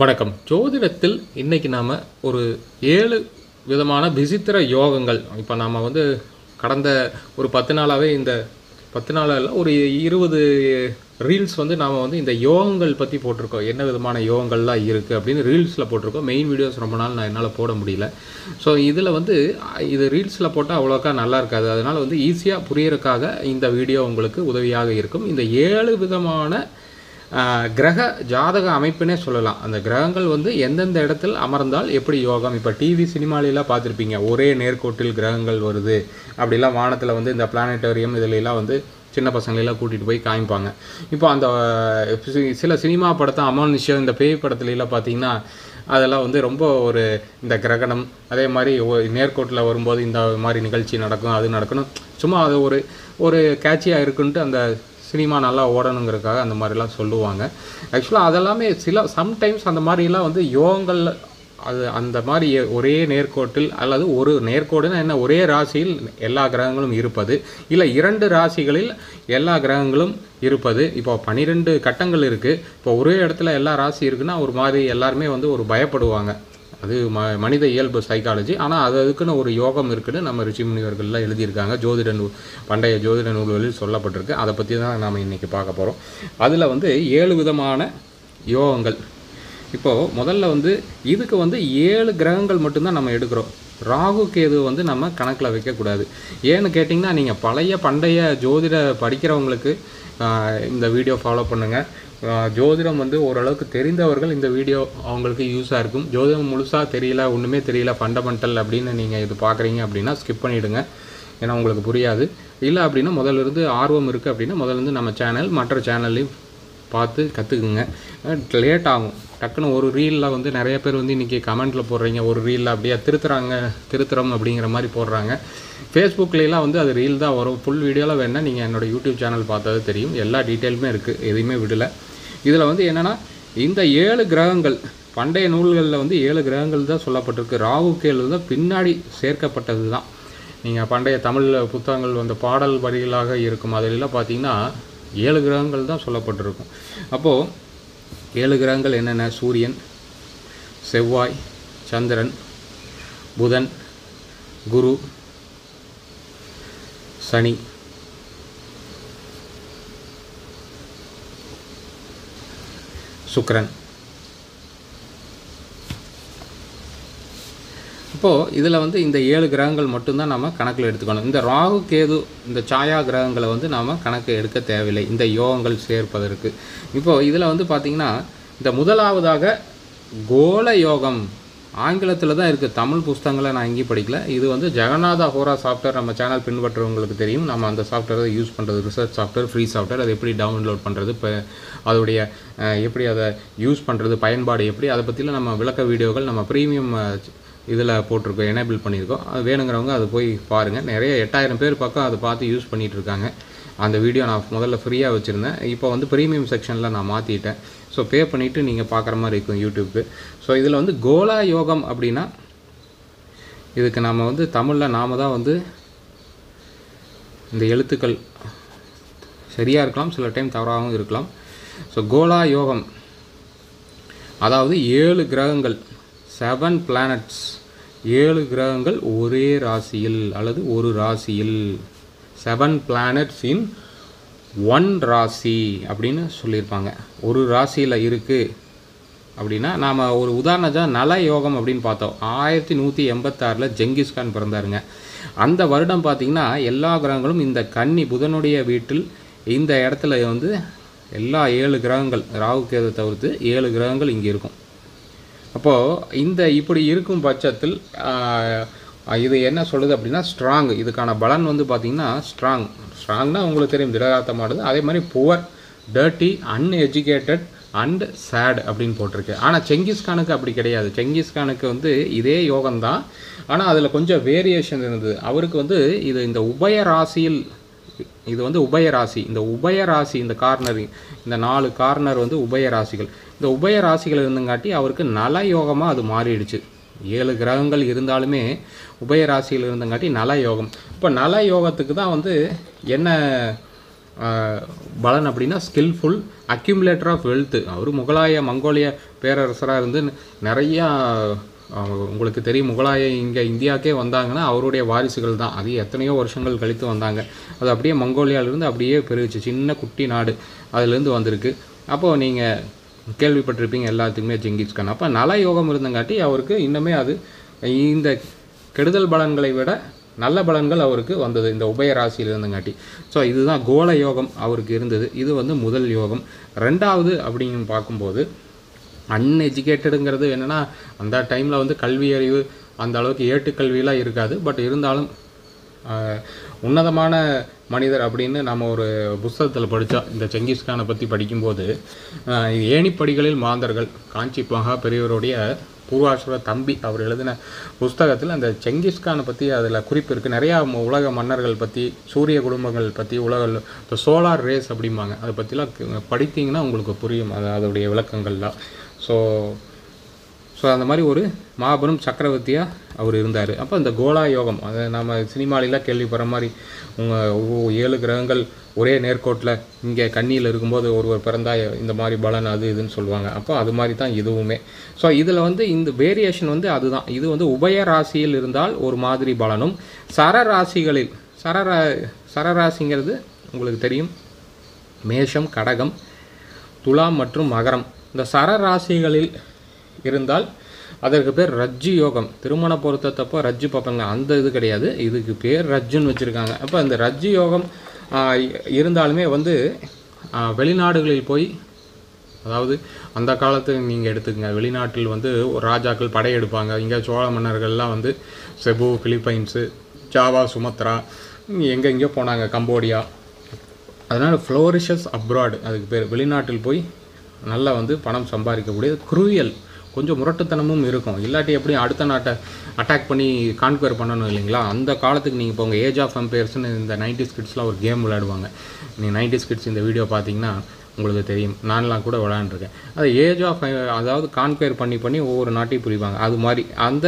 வணக்கம். ஜோதிடத்தில் இன்னைக்கு நாம ஒரு 7 விதமான விசித்திர யோகங்கள். இப்போ நாம கடந்த ஒரு 10 நாளாவே இந்த 10 நாளா இல்ல, ஒரு 20 ரீல்ஸ் நாம இந்த யோகங்கள் பத்தி போட்டிருக்கோம். என்ன விதமான யோகங்கள்லாம் இருக்கு அப்படின்னு ரீல்ஸ்ல போட்டிருக்கோம். மெயின் வீடியோஸ் ரொம்ப நாள் என்னால போட முடியல. ஸோ இதில் இது ரீல்ஸில் போட்டால் அவ்வளோக்கா நல்லா இருக்காது. அதனால் ஈஸியாக புரியறதுக்காக இந்த வீடியோ உங்களுக்கு உதவியாக இருக்கும். இந்த 7 விதமான கிரக ஜாதக அமைப்புனே சொல்லலாம். அந்த கிரகங்கள் எந்தெந்த இடத்தில் அமர்ந்தால் எப்படி யோகம். இப்போ டிவி சினிமாலெலாம் பார்த்துருப்பீங்க, ஒரே நேர்கோட்டில் கிரகங்கள் வருது அப்படிலாம் வானத்தில் இந்த பிளானட்டோரியம் இதிலெல்லாம் சின்ன பசங்களெல்லாம் கூட்டிகிட்டு போய் காமிப்பாங்க. இப்போ அந்த சில சினிமா படத்தை அமானுஷ்யம் இந்த பேய் படத்துலலாம் பார்த்தீங்கன்னா அதெல்லாம் ரொம்ப ஒரு இந்த கிரகணம் அதே மாதிரி நேர்கோட்டில் வரும்போது இந்த மாதிரி நிகழ்ச்சி நடக்கும், அது நடக்கணும், சும்மா அது ஒரு கேட்சியாக இருக்குன்ட்டு அந்த சினிமா நல்லா ஓடணுங்கிறதுக்காக அந்த மாதிரிலாம் சொல்லுவாங்க. ஆக்சுவலாக அதெல்லாமே சம்டைம்ஸ் அந்த மாதிரிலாம் யோகங்கள் அது அந்த மாதிரி ஒரே நேர்கோட்டில் அல்லது ஒரு நேர்கோடுன்னா என்ன, ஒரே ராசியில் எல்லா கிரகங்களும் இருப்பது, இல்லை 2 ராசிகளில் எல்லா கிரகங்களும் இருப்பது. இப்போ 12 கட்டங்கள் இருக்குது. இப்போ ஒரே இடத்துல எல்லா ராசி இருக்குன்னா ஒரு மாதிரி எல்லாருமே ஒரு பயப்படுவாங்க. அது மனித இயல்பு, சைக்காலஜி. ஆனால் அதுக்குன்னு ஒரு யோகம் இருக்குன்னு நம்ம ரிஷி முனிவர்கள்லாம் எழுதியிருக்காங்க. பண்டைய ஜோதிட நூல்களில் சொல்லப்பட்டிருக்கு. அதை பற்றி தான் நாம் இன்றைக்கி பார்க்க போகிறோம். அதில் 7 விதமான யோகங்கள். இப்போது முதல்ல இதுக்கு 7 கிரகங்கள் மட்டும்தான் நம்ம எடுக்கிறோம். ராகு கேது நம்ம கணக்கில் வைக்கக்கூடாது. ஏன்னு கேட்டிங்கன்னா, நீங்கள் பண்டைய ஜோதிட படிக்கிறவங்களுக்கு இந்த வீடியோ ஃபாலோ பண்ணுங்கள். ஜோதிடம் ஓரளவுக்கு தெரிந்தவர்கள் இந்த வீடியோ அவங்களுக்கு யூஸாக இருக்கும். ஜோதிடம் முழுசாக தெரியல, ஒன்றுமே தெரியல, ஃபண்டமெண்டல் அப்படின்னு நீங்கள் இது பார்க்குறீங்க அப்படின்னா ஸ்கிப் பண்ணிவிடுங்க. ஏன்னா உங்களுக்கு புரியாது. இல்லை அப்படின்னா முதல்லேருந்து ஆர்வம் இருக்குது அப்படின்னா முதல்லேருந்து நம்ம சேனல் மற்ற சேனல்லையும் பார்த்து கற்றுக்குங்க. லேட் ஆகும். டக்குன்னு ஒரு ரீலில் நிறைய பேர் இன்றைக்கி கமெண்ட்டில் போடுறீங்க, ஒரு ரீலில் அப்படியே திருத்துறோம் அப்படிங்கிற மாதிரி போடுறாங்க. ஃபேஸ்புக்லாம் அது ரீல் தான் வரும். ஃபுல் வீடியோவில் வேணால் நீங்கள் என்னோடய யூடியூப் சேனல் பார்த்தது தெரியும். எல்லா டீட்டெயிலுமே இருக்குது, எதுவுமே விடலை. இதில் என்னென்னா, இந்த 7 கிரகங்கள் பண்டைய நூல்களில் 7 கிரகங்கள் தான் சொல்லப்பட்டிருக்கு. ராகு கேது தான் பின்னாடி சேர்க்கப்பட்டது தான். நீங்கள் பண்டைய தமிழ் புத்தகங்கள் பாடல் வரிகளாக இருக்கும் அதிலெல்லாம் பார்த்தீங்கன்னா 7 கிரகங்கள் தான் சொல்லப்பட்டிருக்கும். அப்போது 7 கிரகங்கள் என்னென்ன? சூரியன், செவ்வாய், சந்திரன், புதன், குரு, சனி, சுக்கிரன். இப்போது இதில் இந்த 7 கிரகங்கள் மட்டும்தான் நம்ம கணக்கில் எடுத்துக்கணும். இந்த ராகு கேது இந்த சாயா கிரகங்களை நாம் கணக்கு எடுக்க தேவையில்லை இந்த யோகங்கள் சேர்ப்பதற்கு. இப்போது இதில் பார்த்திங்கன்னா, இந்த முதலாவதாக கோல யோகம் ஆங்கிலத்தில் தான் இருக்குது. தமிழ் புஸ்தகங்களை நான் எங்கேயும் படிக்கல. இது ஜெகநாத ஹோரா சாஃப்ட்வேர் நம்ம சேனல் பின்பற்றுறவங்களுக்கு தெரியும். நம்ம அந்த சாஃப்ட்வேரை யூஸ் பண்ணுறது, ரிசர்ச் சாஃப்ட்வேர், ஃப்ரீ சாஃப்ட்வேர். அதை எப்படி டவுன்லோட் பண்ணுறது, இப்போ அதோடைய எப்படி அதை யூஸ் பண்ணுறது, பயன்பாடு எப்படி, அதை பற்றிலாம் நம்ம விளக்க வீடியோக்கள் நம்ம ப்ரீமியம் இதில் போட்டிருக்கோம், எனேபிள் பண்ணியிருக்கோம். அது வேணுங்கிறவங்க அதை போய் பாருங்கள். நிறைய 8000 பேர் பக்கம் அதை பார்த்து யூஸ் பண்ணிகிட்டு இருக்காங்க. அந்த வீடியோ நான் முதல்ல ஃப்ரீயாக வச்சுருந்தேன். இப்போ ப்ரீமியம் செக்ஷனில் நான் மாற்றிட்டேன். ஸோ பே பண்ணிவிட்டு நீங்கள் பார்க்குற மாதிரி இருக்கும் யூடியூப்க்கு. ஸோ இதில் கோலா யோகம் அப்படின்னா, இதுக்கு நம்ம தமிழில் நாம் தான் இந்த எழுத்துக்கள் சரியாக இருக்கலாம், சில டைம் தவறாகவும் இருக்கலாம். ஸோ கோலா யோகம் அதாவது 7 கிரகங்கள், 7 பிளானட்ஸ், 7 கிரகங்கள் ஒரே ராசியில் அல்லது ஒரு ராசியில், 7 பிளானட்ஸ் இன் 1 ராசி அப்படின்னு சொல்லியிருப்பாங்க. ஒரு ராசியில் இருக்குது அப்படின்னா, நாம் ஒரு உதாரணம் நல யோகம் அப்படின்னு பார்த்தோம். 1186 ஜெங்கிஸ்கான் பிறந்தாருங்க. அந்த வருடம் பார்த்திங்கன்னா எல்லா கிரகங்களும் இந்த கன்னி புதனுடைய வீட்டில் இந்த இடத்துல எல்லா 7 கிரகங்கள், ராகு கேது தவிர்த்து 7 கிரகங்கள் இங்கே இருக்கும். அப்போது இப்படி இருக்கும் பட்சத்தில் இது என்ன சொல்லுது அப்படின்னா, ஸ்ட்ராங். இதுக்கான பலன் பார்த்திங்கன்னா ஸ்ட்ராங்னா உங்களுக்கு தெரியும், திடகாத்தமானது. அதே மாதிரி poor, dirty, uneducated and sad அப்படின்னு போட்டிருக்கு. ஆனால் செங்கிஸ்கானுக்கு அப்படி கிடையாது. செங்கிஸ்கானுக்கு இதே யோகம்தான், ஆனால் அதில் கொஞ்சம் வேரியேஷன் இருந்தது. அவருக்கு இது இந்த உபய ராசியில், இது உபய ராசி. இந்த உபய ராசி, இந்த கார்னர், இந்த 4 கார்னர் உபய ராசிகள். இந்த உபய ராசிகள் இருந்துங்காட்டி அவருக்கு நல யோகமாக அது மாறிடுச்சு. 7 கிரகங்கள் இருந்தாலுமே உபய ராசியில் இருந்தங்காட்டி நல யோகம். இப்போ நல யோகத்துக்கு தான் என்ன பலன் அப்படின்னா ஸ்கில்ஃபுல் அக்யூமுலேட்டர் ஆஃப் வெல்த்து. அவர் மங்கோலிய பேரரசராக இருந்து நிறையா உங்களுக்கு தெரியும், முகலாய இங்கே இந்தியாவுக்கே வந்தாங்கன்னா அவருடைய வாரிசுகள் தான். அது எத்தனையோ வருஷங்கள் கழித்து வந்தாங்க. அது அப்படியே மங்கோலியாவிலேருந்து அப்படியே பெருகிச்சு. சின்ன குட்டி நாடு அதுலேருந்து வந்திருக்கு. அப்போது நீங்கள் கேள்விப்பட்டிருப்பீங்க எல்லாத்துக்குமே ஜெங்கிஸ்கான். அப்போ நல யோகம் இருந்தங்காட்டி அவருக்கு இன்னுமே அது இந்த கெடுதல் பலன்களை விட நல்ல பலன்கள் அவருக்கு வந்தது இந்த உபய ராசியில் இருந்தங்காட்டி. ஸோ இதுதான் கோல யோகம் அவருக்கு இருந்தது. இது வந்து முதல் யோகம். ரெண்டாவது அப்படின்னு பார்க்கும்போது அன்எஜுகேட்டடுங்கிறது என்னென்னா, அந்த டைமில் வந்து கல்வி அறிவு அந்த அளவுக்கு ஏட்டுக்கல்வியெலாம் இருக்காது. பட் இருந்தாலும் உன்னதமான மனிதர் அப்படின்னு நம்ம ஒரு புஸ்தகத்தில் படித்தோம். இந்த செங்கிஸ்கானை பற்றி படிக்கும்போது ஏணிப்படிகளில் மாந்தர்கள் காஞ்சி மகா பெரியவருடைய பூர்வாசுர தம்பி அவர் எழுதின புஸ்தகத்தில் அந்த செங்கிஸ்கானை பற்றி அதில் குறிப்பு இருக்குது. நிறையா உலக மன்னர்கள் பற்றி, சூரிய குடும்பங்கள் பற்றி, இந்த சோலார் ரேஸ் அப்படிம்பாங்க, அதை பற்றிலாம் படித்தீங்கன்னா உங்களுக்கு புரியும் அதோடைய விளக்கங்கள்லாம். ஸோ அந்த மாதிரி ஒரு மாபெரும் சக்கரவர்த்தியாக அவர் இருந்தார். அப்போ இந்த கோலா யோகம், அதை நம்ம சினிமாலெலாம் கேள்விப்படுற மாதிரி 7 கிரகங்கள் ஒரே நேர்கோட்டில் இங்கே கன்னியில் இருக்கும்போது ஒருவர் பிறந்தா இந்த மாதிரி பலன் அது இதுன்னு சொல்லுவாங்க. அப்போ அது மாதிரி தான் இதுவுமே. ஸோ இதில் வந்து இந்த வேரியேஷன் வந்து அதுதான். இது வந்து உபய ராசியில் இருந்தால் ஒரு மாதிரி பலனும், சரராசிகளில் சரராசிங்கிறது உங்களுக்கு தெரியும், மேஷம், கடகம், துலாம் மற்றும் மகரம். இந்த சரராசிகளில் இருந்தால் அதற்கு பேர் ரஜ்ஜு யோகம். திருமண பொருத்தத்தப்போ ரஜ்ஜு பார்ப்பாங்க, அந்த இது கிடையாது, இதுக்கு பேர் ரஜ்ஜுன்னு வச்சுருக்காங்க. அப்போ இந்த ரஜ்ஜு யோகம் இருந்தாலுமே வந்து வெளிநாடுகளில் போய், அதாவது அந்த காலத்தில் நீங்கள் எடுத்துக்கங்க, வெளிநாட்டில் வந்து ராஜாக்கள் படையெடுப்பாங்க. இங்கே சோழ மன்னர்கள்லாம் வந்து செபு, பிலிப்பைன்ஸு, ஜாவா, சுமத்ரா, எங்கெங்கேயோ போனாங்க, கம்போடியா. அதனால் ஃப்ளோரிஷஸ் அப்ராட் அதுக்கு பேர். வெளிநாட்டில் போய் நல்லா வந்து பணம் சம்பாதிக்கக்கூடியது. குரூயல், கொஞ்சம் முரட்டுத்தனமும் இருக்கும். இல்லாட்டி எப்படி அடுத்த நாட்டை அட்டாக் பண்ணி கான்குவர் பண்ணணும் இல்லைங்களா? அந்த காலத்துக்கு நீங்கள் போங்க. ஏஜ் ஆஃப் எம்பையர்ஸ்னு இந்த 90s கிட்ஸ்லாம் ஒரு கேம் விளையாடுவாங்க. நீங்கள் 90s கிட்ஸ் இந்த வீடியோ பார்த்தீங்கன்னா உங்களுக்கு தெரியும். நான்லாம் கூட விளையாண்டுருக்கேன். அது ஏஜ் ஆஃப், அதாவது கான்குவர் பண்ணி ஒவ்வொரு நாட்டையும் புரிவாங்க. அது மாதிரி அந்த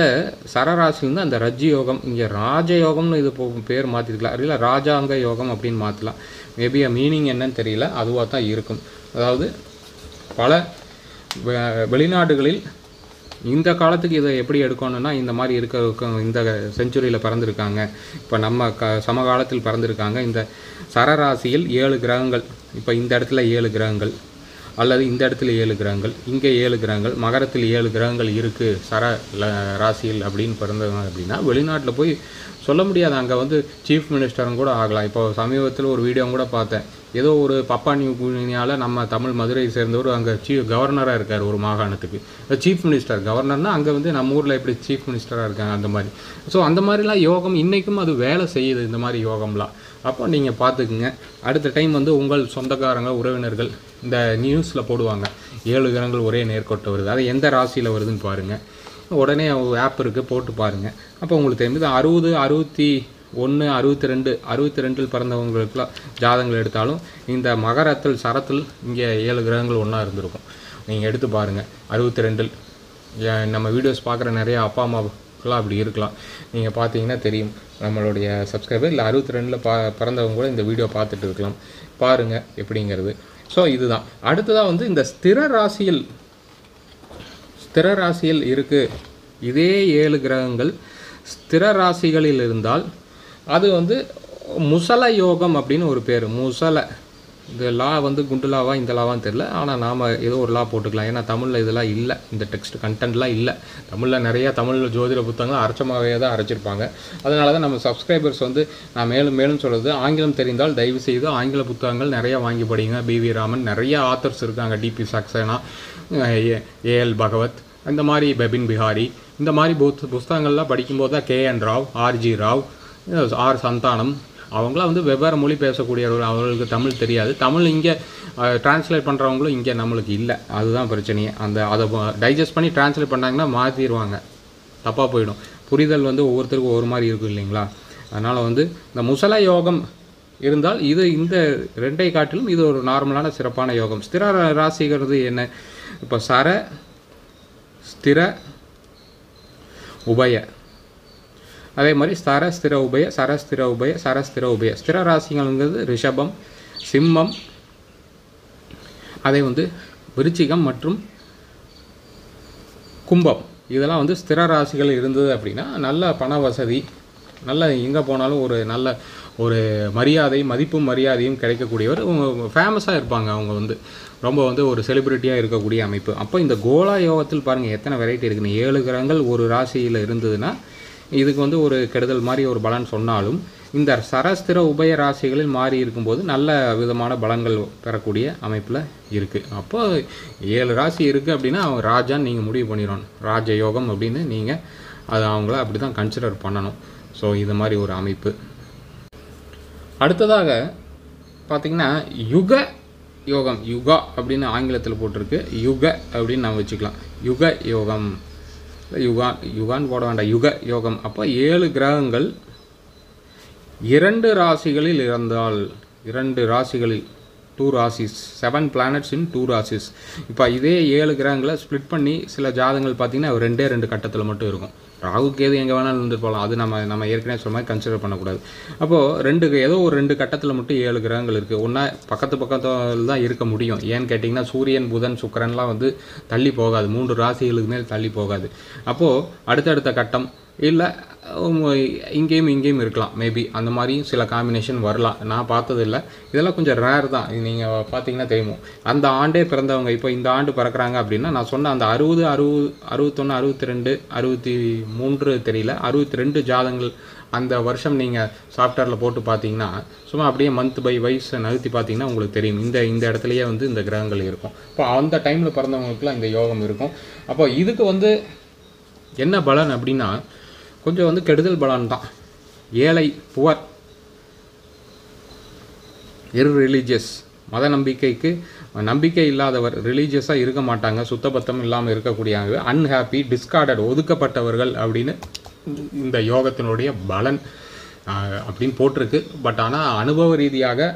சரராசிலேருந்து அந்த ரஜ்ஜு யோகம், இங்கே ராஜயோகம்னு இது பேர் மாற்றிருக்கலாம், இல்லை ராஜாங்க யோகம் அப்படின்னு மாற்றலாம். மேபி மீனிங் என்னன்னு தெரியல, அதுவாக தான் இருக்கும். அதாவது பல வெளிநாடுகளில் இந்த காலத்துக்கு இதை எப்படி எடுக்கணும்னா, இந்த மாதிரி இந்த செஞ்சுரியில் பிறந்திருக்காங்க, இப்போ நம்ம சமகாலத்தில் பிறந்திருக்காங்க, இந்த சரராசியில் 7 கிரகங்கள், இப்போ இந்த இடத்துல 7 கிரகங்கள், அல்லது இந்த இடத்துல 7 கிரகங்கள், இங்கே 7 கிரகங்கள், மகரத்தில் 7 கிரகங்கள் இருக்குது ராசியில் அப்படின்னு பிறந்தவங்க அப்படின்னா வெளிநாட்டில் போய் சொல்ல முடியாது. அங்கே வந்து சீஃப் மினிஸ்டரும் கூட ஆகலாம். இப்போ சமீபத்தில் ஒரு வீடியோ கூட பார்த்தேன். ஏதோ ஒரு பப்பா நியூ கினியாவில் நம்ம தமிழ் மதுரையை சேர்ந்தவர் அங்கே கவர்னராக இருக்கார் ஒரு மாகாணத்துக்கு. சீஃப் மினிஸ்டர், கவர்னர்னால் அங்கே வந்து நம்ம ஊரில் எப்படி சீஃப் மினிஸ்டராக இருக்காங்க அந்த மாதிரி. ஸோ அந்த மாதிரிலாம் யோகம் இன்றைக்கும் அது வேலை செய்யுது, இந்த மாதிரி யோகம்லாம். அப்போ நீங்கள் பார்த்துக்குங்க. அடுத்த டைம் வந்து உங்கள் சொந்தக்காரங்க, உறவினர்கள் இந்த நியூஸில் போடுவாங்க 7 கிரகங்கள் ஒரே நேர்கோட்டை வருது, அது எந்த ராசியில் வருதுன்னு பாருங்கள். உடனே ஆப் இருக்குது, போட்டு பாருங்கள். அப்போ உங்களுக்கு தெரியுது 60, 61, 62 பிறந்தவங்களுக்குலாம் ஜாதகங்கள் எடுத்தாலும் இந்த மகரத்தில் சரத்தில் இங்கே 7 கிரகங்கள் ஒன்றா இருந்திருக்கும். நீங்கள் எடுத்து பாருங்கள். 62 நம்ம வீடியோஸ் பார்க்குற நிறையா அப்பா அம்மாவுக்கெல்லாம் அப்படி இருக்கலாம். நீங்கள் பார்த்தீங்கன்னா தெரியும், நம்மளுடைய சப்ஸ்கிரைபர் இல்லை 62 பிறந்தவங்க கூட இந்த வீடியோ பார்த்துட்டு இருக்கலாம். பாருங்கள் எப்படிங்கிறது. ஸோ இதுதான். அடுத்ததாக வந்து இந்த ஸ்திர ராசியில் இருக்குது இதே 7 கிரகங்கள் ஸ்திர ராசிகளில் இருந்தால் அது வந்து முசல யோகம் அப்படின்னு ஒரு பேர். முசல, இந்த லா வந்து குண்டு லாவா இந்த லாவான்னு தெரில, ஆனால் நாம் ஏதோ ஒரு லா போட்டுக்கலாம். ஏன்னா தமிழில் இதெல்லாம் இல்லை, இந்த டெக்ஸ்ட் கண்டென்ட்லாம் இல்லை. தமிழில் நிறையா தமிழ் ஜோதிட புத்தகங்கள் அரைச்சமாகவே தான் அரைச்சிருப்பாங்க. அதனால தான் நம்ம சப்ஸ்கிரைபர்ஸ் வந்து நான் மேலும் சொல்கிறது, ஆங்கிலம் தெரிந்தால் தயவு செய்து ஆங்கில புத்தகங்கள் நிறையா வாங்கி படிங்க. பிவி ராமன், நிறையா ஆத்தர்ஸ் இருக்காங்க, டிபி சக்சேனா, ஏஎல் பகவத், இந்த மாதிரி பெபின் பிஹாரி, இந்த மாதிரி புஸ்தகங்கள்லாம் படிக்கும்போது தான் KN Rao, RG Rao, R Santhanam, அவங்களாம் வந்து வெவ்வேறு மொழி பேசக்கூடியவர்கள். அவர்களுக்கு தமிழ் தெரியாது. தமிழ் இங்கே டிரான்ஸ்லேட் பண்ணுறவங்களும் இங்கே நம்மளுக்கு இல்லை. அதுதான் பிரச்சனையே. அதை டைஜஸ்ட் பண்ணி டிரான்ஸ்லேட் பண்ணாங்கன்னா மாற்றிடுவாங்க, தப்பாக போயிடும். புரிதல் வந்து ஒவ்வொருத்தருக்கும் ஒவ்வொரு மாதிரி இருக்கும் இல்லைங்களா? அதனால் வந்து இந்த முசல யோகம் இருந்தால் இது இந்த 2ஐ காட்டிலும் இது ஒரு நார்மலான சிறப்பான யோகம். ஸ்திர ராசிங்கிறது என்ன? இப்போ ஸ்திர உபய, அதே மாதிரி ஸ்திர உபய, ஸ்திர உபய. ஸ்திர ராசிங்கிறது ரிஷபம், சிம்மம், அதே வந்து விருச்சிகம் மற்றும் கும்பம், இதெல்லாம் வந்து ஸ்திர ராசிகள் இருந்தது அப்படின்னா நல்ல பண வசதி, நல்ல எங்கே போனாலும் ஒரு நல்ல ஒரு மரியாதை, மதிப்பும் மரியாதையும் கிடைக்கக்கூடியவர், ஃபேமஸாக இருப்பாங்க. அவங்க வந்து ரொம்ப வந்து ஒரு செலிப்ரிட்டியாக இருக்கக்கூடிய அமைப்பு. அப்போ இந்த கோலா யோகத்தில் பாருங்கள் எத்தனை வெரைட்டி இருக்குன்னு. 7 கிரகங்கள் ஒரு ராசியில் இருந்ததுன்னா இதுக்கு வந்து ஒரு கெடுதல் மாதிரி ஒரு பலன் சொன்னாலும், இந்த சரஸ்திர உபய ராசிகளில் மாறி இருக்கும்போது நல்ல விதமான பலன்கள் பெறக்கூடிய அமைப்பில் இருக்குது. அப்போ 7 ராசி இருக்குது அப்படின்னா அவங்க ராஜான்னு நீங்கள் முடிவு பண்ணிடணும். ராஜ யோகம் அப்படின்னு நீங்கள் அது அவங்கள அப்படி தான் கன்சிடர் பண்ணணும். ஸோ இது மாதிரி ஒரு அமைப்பு. அடுத்ததாக பார்த்திங்கன்னா யுக யோகம், யுகா அப்படின்னு ஆங்கிலத்தில் போட்டிருக்கு, யுக அப்படின்னு நம்ம வச்சுக்கலாம். யுக யோகம், யுகான்னு போட வேண்டாம், யுக யோகம். அப்போ 7 கிரகங்கள் 2 ராசிகளில் இருந்தால், 2 ராசிகளில் 2 ராசிஸ், 7 பிளானட்ஸ் இன் 2 ராசிஸ். இப்போ இதே 7 கிரகங்களை ஸ்ப்ளிட் பண்ணி சில ஜாதகங்கள் பார்த்திங்கன்னா 2 கட்டத்தில் மட்டும் இருக்கும். ராகு கேது எங்கே வேணாலும் இருந்துட்டு போகலாம், அது நம்ம ஏற்கனவே சொன்ன மாதிரி கன்சிடர் பண்ணக்கூடாது. அப்போது ஏதோ ஒரு 2 கட்டத்தில் மட்டும் 7 கிரகங்கள் இருக்குது. ஒன்றா பக்கத்தில் தான் இருக்க முடியும். ஏன்னு கேட்டிங்கன்னா சூரியன், புதன், சுக்கிரன்லாம் வந்து தள்ளி போகாது, 3 ராசிகளுக்கு மேல் தள்ளி போகாது. அப்போது அடுத்தடுத்த கட்டம் இல்லை இங்கேயும் இருக்கலாம், மேபி அந்த மாதிரியும் சில காம்பினேஷன் வரலாம். நான் பார்த்ததில்லை, இதெல்லாம் கொஞ்சம் ரேர் தான். நீங்கள் பார்த்தீங்கன்னா தெரியும். அந்த ஆண்டே பிறந்தவங்க இப்போ இந்த ஆண்டு பிறக்கிறாங்க அப்படின்னா நான் சொன்ன அந்த 60, 61, 62, 63 தெரியல, 62 ஜாதகங்கள் அந்த வருஷம் நீங்கள் சாஃப்ட்வேரில் போட்டு பார்த்தீங்கன்னா சும்மா அப்படியே மந்த் பை வைஸ் நகர்த்தி பார்த்தீங்கன்னா உங்களுக்கு தெரியும் இந்த இடத்துலையே வந்து இந்த கிரகங்கள் இருக்கும். இப்போ அந்த டைமில் பிறந்தவங்களுக்குலாம் இந்த யோகம் இருக்கும். அப்போ இதுக்கு வந்து என்ன பலன் அப்படின்னா கொஞ்சம் வந்து கெடுதல் பலன் தான். ஏழை, புவர், இர்ரிலீஜியஸ், மத நம்பிக்கை இல்லாதவர், ரிலீஜியஸாக இருக்க மாட்டாங்க, சுத்தபத்தம் இல்லாமல் இருக்கக்கூடியவங்க, அன்ஹாப்பி, டிஸ்கார்டட், ஒதுக்கப்பட்டவர்கள் அப்படின்னு இந்த யோகத்தினுடைய பலன் அப்படின்னு போட்டிருக்கு. பட் ஆனால் அனுபவ ரீதியாக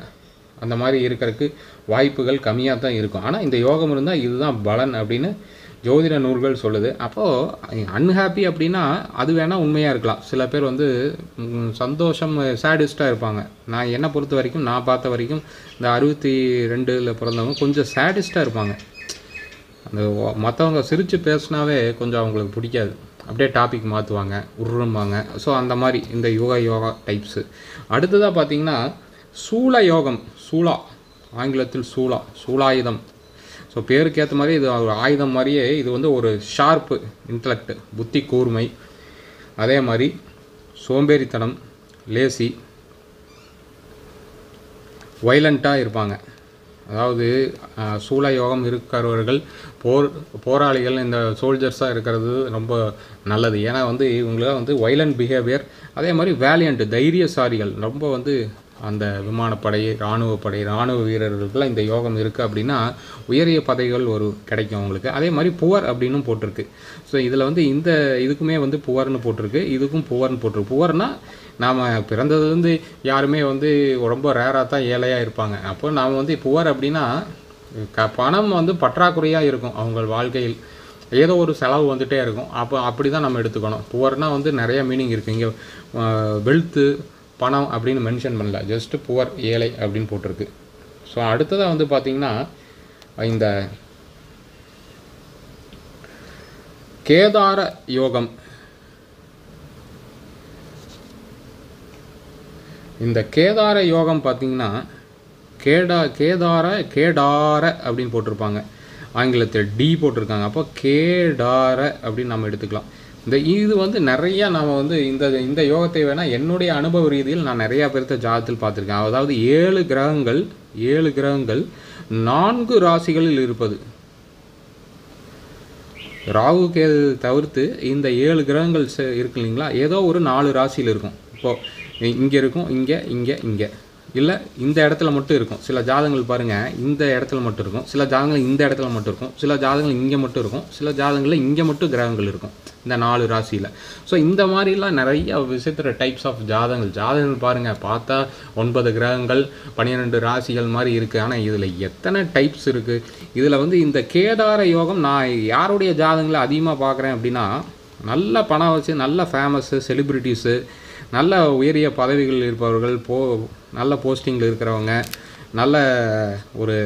அந்த மாதிரி இருக்கிறதுக்கு வாய்ப்புகள் கம்மியாக தான் இருக்கும். ஆனால் இந்த யோகம் இருந்தால் இதுதான் பலன் அப்படின்னு ஜோதிட நூல்கள் சொல்லுது. அப்போது அன்ஹாப்பி அப்படின்னா அது வேணால் உண்மையாக இருக்கலாம். சில பேர் வந்து சந்தோஷம், சேடிஸ்டாக இருப்பாங்க. நான் என்னை பொறுத்த வரைக்கும், நான் பார்த்த வரைக்கும் இந்த 62 பிறந்தவங்க கொஞ்சம் சேடிஸ்டாக இருப்பாங்க. அந்த மற்றவங்க சிரித்து பேசினாவே கொஞ்சம் அவங்களுக்கு பிடிக்காது, அப்படியே டாபிக் மாற்றுவாங்க, உருவாங்க. ஸோ அந்த மாதிரி இந்த யோகா டைப்ஸு. அடுத்ததாக பார்த்திங்கன்னா சூள யோகம், சூளா, ஆங்கிலத்தில் சூளாயுதம். ஸோ பேருக்கு ஏற்ற மாதிரி இது ஒரு ஆயுதம் மாதிரியே இது வந்து ஒரு ஷார்ப்பு இன்டலெக்ட், புத்தி கூர்மை, அதே மாதிரி சோம்பேறித்தனம், லேசி, வைலண்ட்டாக இருப்பாங்க. அதாவது சூள யோகம் இருக்கிறவர்கள் போராளிகள், இந்த சோல்ஜர்ஸாக இருக்கிறது ரொம்ப நல்லது. ஏன்னா வந்து இவங்களாம் வந்து வைலண்ட் பிஹேவியர், அதே மாதிரி வேலியண்ட், தைரியசாலிகள். ரொம்ப வந்து அந்த விமானப்படை, இராணுவ வீரர்களுக்கெல்லாம் இந்த யோகம் இருக்குது அப்படின்னா உயரிய பதவிகள் கிடைக்கும் அவங்களுக்கு. அதே மாதிரி புவர் அப்படின்னும் போட்டிருக்கு. ஸோ இதில் வந்து இந்த இதுக்குமே வந்து புவர்னு போட்டிருக்கு, இதுக்கும் புவர்னு போட்டிருக்கு. புவர்னால் நாம் பிறந்ததுலேருந்து யாருமே வந்து ரொம்ப ரேராக தான் ஏழையாக இருப்பாங்க. அப்போ நாம் வந்து புவர் அப்படின்னா பணம் வந்து பற்றாக்குறையாக இருக்கும் அவங்க வாழ்க்கையில், ஏதோ ஒரு செலவு வந்துகிட்டே இருக்கும். அப்படி தான் நம்ம எடுத்துக்கணும். புவர்னால் வந்து நிறைய மீனிங் இருக்குது. இங்கே வெல்த்து, பணம் அப்படின்னு மென்ஷன் பண்ணல, ஜஸ்ட்டு புவர், ஏழை அப்படின்னு போட்டிருக்கு. ஸோ அடுத்ததாக வந்து பார்த்திங்கன்னா இந்த கேதார யோகம். இந்த கேதார யோகம் பார்த்திங்கன்னா கேடார அப்படின்னு போட்டிருப்பாங்க, ஆங்கிலத்தில் டி போட்டிருக்காங்க. அப்போ கேடார அப்படின்னு நம்ம எடுத்துக்கலாம். இது வந்து நிறையா நாம் வந்து இந்த யோகத்தை வேணால் என்னுடைய அனுபவ ரீதியில் நான் நிறையா பேர்த்த ஜாதத்தில் பார்த்துருக்கேன். அதாவது 7 கிரகங்கள் 4 ராசிகளில் இருப்பது. ராகு கேது தவிர்த்து இந்த 7 கிரகங்கள் இருக்கு இல்லைங்களா, ஏதோ ஒரு 4 ராசியில் இருக்கும். இப்போது இங்கே இருக்கும், இங்கே இல்லை இந்த இடத்துல மட்டும் இருக்கும். சில ஜாதகங்கள் பாருங்கள் இந்த இடத்துல மட்டும் இருக்கும், சில ஜாதகங்கள் இந்த இடத்துல மட்டும் இருக்கும், சில ஜாதகங்கள் இங்கே மட்டும் இருக்கும், சில ஜாதகங்களில் இங்கே மட்டும் கிரகங்கள் இருக்கும், இந்த 4 ராசியில். ஸோ இந்த மாதிரிலாம் நிறைய விசித்திர டைப்ஸ் ஆஃப் ஜாதகங்கள் பாருங்கள். பார்த்தா 9 கிரகங்கள் 12 ராசிகள் மாதிரி இருக்குது. ஆனால் இதில் எத்தனை டைப்ஸ் இருக்குது. இதில் வந்து இந்த கேதார யோகம் நான் யாருடைய ஜாதகங்களை அதிகமாக பார்க்குறேன் அப்படின்னா, நல்ல பணம் வச்சு, நல்ல ஃபேமஸ்ஸு, செலிப்ரிட்டிஸு, நல்ல உயரிய பதவிகள் இருப்பவர்கள், நல்ல போஸ்டிங்கில் இருக்கிறவங்க, நல்ல ஒரு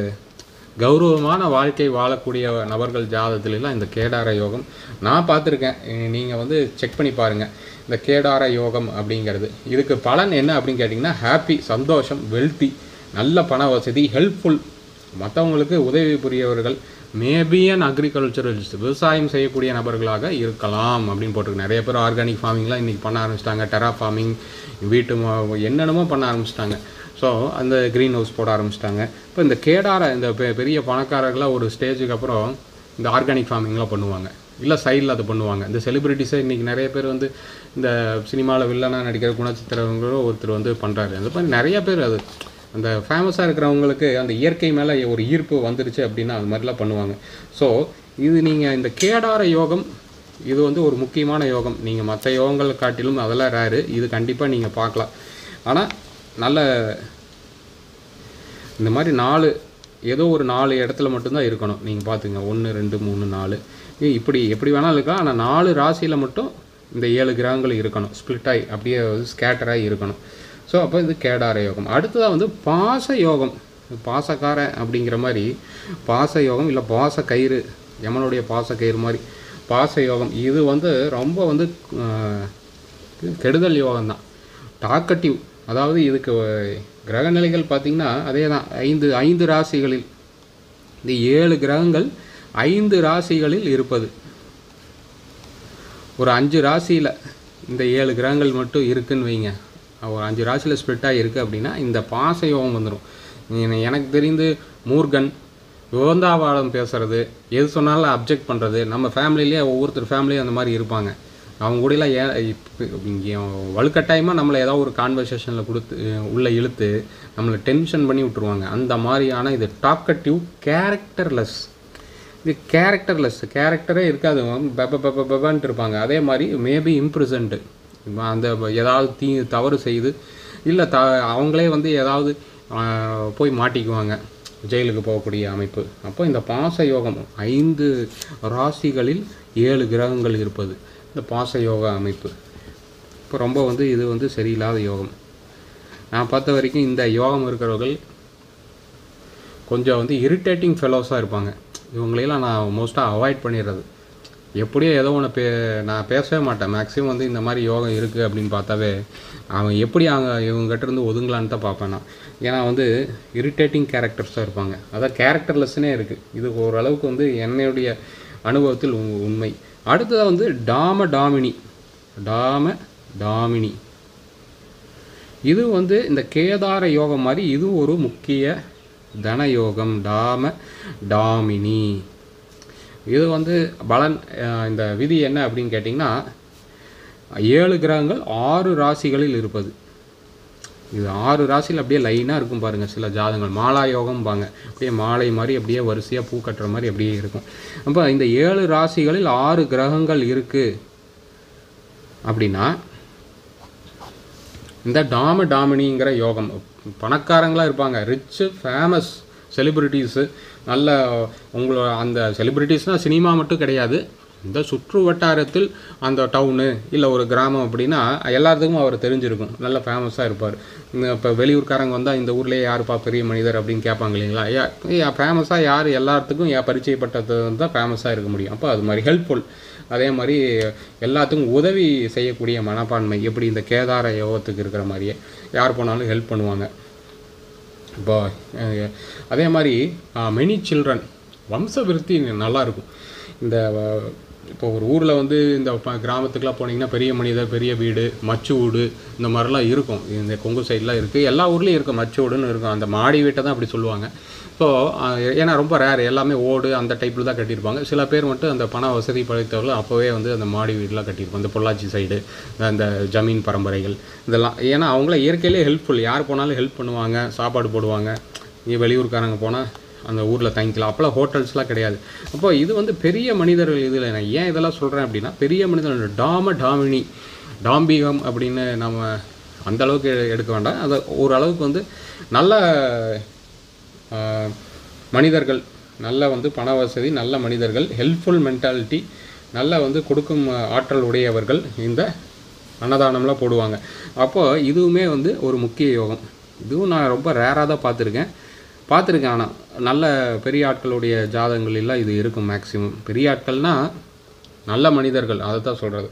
கௌரவமான வாழ்க்கை வாழக்கூடிய நபர்கள் ஜாதகத்துலலாம் இந்த கேடார யோகம் நான் பார்த்துருக்கேன். நீங்கள் வந்து செக் பண்ணி பாருங்கள். இந்த கேடார யோகம் அப்படிங்கிறது இதுக்கு பலன் என்ன அப்படின்னு கேட்டிங்கன்னா, ஹாப்பி, சந்தோஷம், வெல்த்தி, நல்ல பண வசதி, ஹெல்ப்ஃபுல், மற்றவங்களுக்கு உதவி புரியவர்கள், மேபி அண்ட் அக்ரிகல்ச்சரலிஸ்ட், விவசாயம் செய்யக்கூடிய நபர்களாக இருக்கலாம் அப்படின்னு போட்டிருக்கு. நிறைய பேர் ஆர்கானிக் ஃபார்மிங்லாம் இன்றைக்கி பண்ண ஆரம்பிச்சிட்டாங்க. டெரா ஃபார்மிங், வீட்டு என்னென்னமோ பண்ண ஆரம்பிச்சிட்டாங்க. ஸோ அந்த க்ரீன் ஹவுஸ் போட ஆரம்பிச்சிட்டாங்க. இப்போ இந்த கேடார இந்த பெரிய பணக்காரர்களாக ஒரு ஸ்டேஜுக்கு அப்புறம் இந்த ஆர்கானிக் ஃபார்மிங்லாம் பண்ணுவாங்க, இல்லை சைடில் அதை பண்ணுவாங்க. இந்த செலிப்ரிட்டிஸை இன்றைக்கி நிறைய பேர் வந்து இந்த சினிமாவில் வில்லனாக நடிக்கிற குணச்சித்திரங்களும் ஒருத்தர் வந்து பண்ணுறாரு. அந்த மாதிரி நிறைய பேர் அது அந்த ஃபேமஸாக இருக்கிறவங்களுக்கு அந்த இயற்கை மேலே ஒரு ஈர்ப்பு வந்துருச்சு அப்படின்னா அது மாதிரிலாம் பண்ணுவாங்க. ஸோ இது நீங்கள் இந்த கேடார யோகம் இது வந்து ஒரு முக்கியமான யோகம். நீங்கள் மற்ற யோகங்களை காட்டிலும் அதெல்லாம் ரேரு. இது கண்டிப்பாக நீங்கள் பார்க்கலாம். ஆனால் நல்ல இந்த மாதிரி 4 ஏதோ ஒரு 4 இடத்துல மட்டும்தான் இருக்கணும். நீங்கள் பார்த்துங்க, 1 2 3 4 இப்படி எப்படி வேணாலும் இருக்கலாம். ஆனால் 4 ராசியில் மட்டும் இந்த 7 கிரகங்கள் இருக்கணும். ஸ்பிளிட் ஆகி அப்படியே ஸ்கேட்டராகி இருக்கணும். ஸோ அப்போ இது கேடார யோகம். அடுத்ததாக வந்து பாச யோகம். பாசக்காரன் அப்படிங்கிற மாதிரி பாச யோகம், இல்லை பாச கயிறு, யமனுடைய பாச கயிறு மாதிரி பாச யோகம். இது வந்து ரொம்ப வந்து கெடுதல் யோகம் தான். டாக்கட்டிவ், அதாவது இதுக்கு கிரகநிலைகள் பார்த்திங்கன்னா அதே தான். 5 ராசிகளில் இந்த 7 கிரகங்கள் 5 ராசிகளில் இருப்பது. ஒரு 5 ராசியில் இந்த 7 கிரகங்கள் மட்டும் இருக்குதுன்னு வைங்க. ஒரு 5 ராசியில் ஸ்ப்ளிட்டாக இருக்குது அப்படின்னா இந்த பாச யோகம் வந்துடும். எனக்கு தெரிந்து மூர்கன், விவந்தாவாதம் பேசுகிறது, எது சொன்னாலும் அப்ஜெக்ட் பண்ணுறது, நம்ம ஃபேமிலியிலே ஒவ்வொருத்தர் ஃபேமிலியும் அந்த மாதிரி இருப்பாங்க. அவங்க கூடலாம் இங்கே வலுக்கட்டாயமாக நம்மளை ஏதாவது ஒரு கான்வர்சேஷனில் கொடுத்து உள்ளே இழுத்து நம்மளை டென்ஷன் பண்ணி விட்ருவாங்க. அந்த மாதிரியான இது டாக்கட்டிவ், கேரக்டர்லெஸ். இது கேரக்டரே இருக்காது, பெபான்ட்டு இருப்பாங்க. அதே மாதிரி மேபி இம்ப்ரிசன்ட்டு, அந்த ஏதாவது தவறு செய்து இல்லை அவங்களே வந்து ஏதாவது போய் மாட்டிக்குவாங்க, ஜெயிலுக்கு போகக்கூடிய அமைப்பு. அப்போ இந்த பாச யோகம் 5 ராசிகளில் 7 கிரகங்கள் இருப்பது இந்த பாச யோகா அமைப்பு. இப்போ ரொம்ப வந்து இது வந்து சரியில்லாத யோகம். நான் பார்த்த வரைக்கும் இந்த யோகம் இருக்கிறவர்கள் கொஞ்சம் வந்து இரிட்டேட்டிங் ஃபெலோஸாக இருப்பாங்க. இவங்களையெல்லாம் நான் மோஸ்ட்டாக அவாய்ட் பண்ணிடுறது. எப்படியோ ஏதோ ஒன்று நான் பேசவே மாட்டேன். மேக்ஸிமம் வந்து இந்த மாதிரி யோகம் இருக்குது அப்படின்னு பார்த்தாவே அவன் எப்படி இவங்ககிட்ட இருந்து ஒதுங்கலான்னு தான் பார்ப்பேன் நான். ஏன்னா வந்து இரிட்டேட்டிங் கேரக்டர்ஸாக இருப்பாங்க. அதான் கேரக்டர்லெஸ்ஸே இருக்குது. இது ஓரளவுக்கு வந்து என்னுடைய அனுபவத்தில் உண்மை. அடுத்ததாக வந்து டாமினி. இது வந்து இந்த கேதார யோகம் மாதிரி இது ஒரு முக்கிய தன யோகம். டாமினி இது வந்து பலன். இந்த விதி என்ன அப்படின்னு கேட்டிங்கன்னா, 7 கிரகங்கள் 6 ராசிகளில் இருப்பது. இது 6 ராசியில் அப்படியே லைனாக இருக்கும் பாருங்கள். சில ஜாதகங்கள் மாலா யோகம்பாங்க, அப்படியே மாலை மாதிரி அப்படியே வரிசையாக பூ கட்டுற மாதிரி அப்படியே இருக்கும். அப்போ இந்த 7 ராசிகளில் 6 கிரகங்கள் இருக்குது அப்படின்னா இந்த டாமினிங்கிற யோகம். பணக்காரங்களாக இருப்பாங்க, ரிச்சு, ஃபேமஸ் செலிப்ரிட்டிஸு, நல்ல உங்களோட அந்த செலிப்ரிட்டிஸ்னால் சினிமா மட்டும் கிடையாது, இந்த சுற்று வட்டாரத்தில் அந்த டவுனு இல்லை ஒரு கிராமம் அப்படின்னா எல்லாத்துக்கும் அவர் தெரிஞ்சிருக்கும், நல்ல ஃபேமஸாக இருப்பார். இப்போ வெளியூர்காரங்க வந்தால் இந்த ஊர்லேயே யாருப்பா பெரிய மனிதர் அப்படின்னு கேட்பாங்க இல்லைங்களா. ஃபேமஸாக யார் எல்லாத்துக்கும் பரிச்சயப்பட்டது தான் ஃபேமஸாக இருக்க முடியும். அப்போ அது மாதிரி ஹெல்ப்ஃபுல். அதே மாதிரி எல்லாத்துக்கும் உதவி செய்யக்கூடிய மனப்பான்மை, எப்படி இந்த கேதார யோகத்துக்கு இருக்கிற மாதிரியே யார் போனாலும் ஹெல்ப் பண்ணுவாங்க. இப்போ அதே மாதிரி மெனி சில்ட்ரன், வம்ச விருத்தி நல்லாயிருக்கும். இந்த இப்போ ஒரு ஊரில் வந்து இந்த கிராமத்துக்கெலாம் போனீங்கன்னா பெரிய மனிதர், பெரிய வீடு, மச்சு வீடு இந்த மாதிரிலாம் இருக்கும். இந்த கொங்கு சைட்லாம் இருக்குது, எல்லா ஊர்லேயும் இருக்கும், மச்சு வீடுன்னு இருக்கும். அந்த மாடி வீட்டை தான் அப்படி சொல்லுவாங்க. ஸோ ஏன்னா ரொம்ப ரேர், எல்லாமே ஓடு அந்த டைப்பில் தான் கட்டியிருப்பாங்க. சில பேர் மட்டும் அந்த பண வசதி படைத்தவர்கள் அப்போவே வந்து அந்த மாடி வீடெலாம் கட்டியிருப்பாங்க. இந்த பொள்ளாச்சி சைடு அந்த ஜமீன் பரம்பரைகள் இதெல்லாம். ஏன்னா அவங்கள இயற்கையிலே ஹெல்ப்ஃபுல், யார் போனாலும் ஹெல்ப் பண்ணுவாங்க, சாப்பாடு போடுவாங்க. இங்கே வெளியூர்காரங்க போனால் அந்த ஊரில் தங்கிக்கலாம். அப்போலாம் ஹோட்டல்ஸ்லாம் கிடையாது. அப்போ இது வந்து பெரிய மனிதர்கள். இதில் நான் ஏன் இதெல்லாம் சொல்கிறேன் அப்படின்னா, பெரிய மனிதர்கள் டாமினி, டாம்பிகம் அப்படின்னு நம்ம அந்தளவுக்கு எடுக்க வேண்டாம். அது ஓரளவுக்கு வந்து நல்ல மனிதர்கள், நல்ல வந்து பண வசதி, நல்ல மனிதர்கள், ஹெல்ப்ஃபுல் மென்டாலிட்டி, நல்ல வந்து கொடுக்கும் ஆற்றல் உடையவர்கள் இந்த அன்னதானம்லாம் போடுவாங்க. அப்போது இதுவுமே வந்து ஒரு முக்கிய யோகம். இதுவும் நான் ரொம்ப ரேராக தான் பார்த்துருக்கேன். பார்த்துருக்கேன். ஆனால் நல்ல பெரிய ஆட்களுடைய ஜாதகங்கள் எல்லாம் இது இருக்கும். மேக்ஸிமம் பெரிய ஆட்கள்னால் நல்ல மனிதர்கள், அதை தான் சொல்கிறது.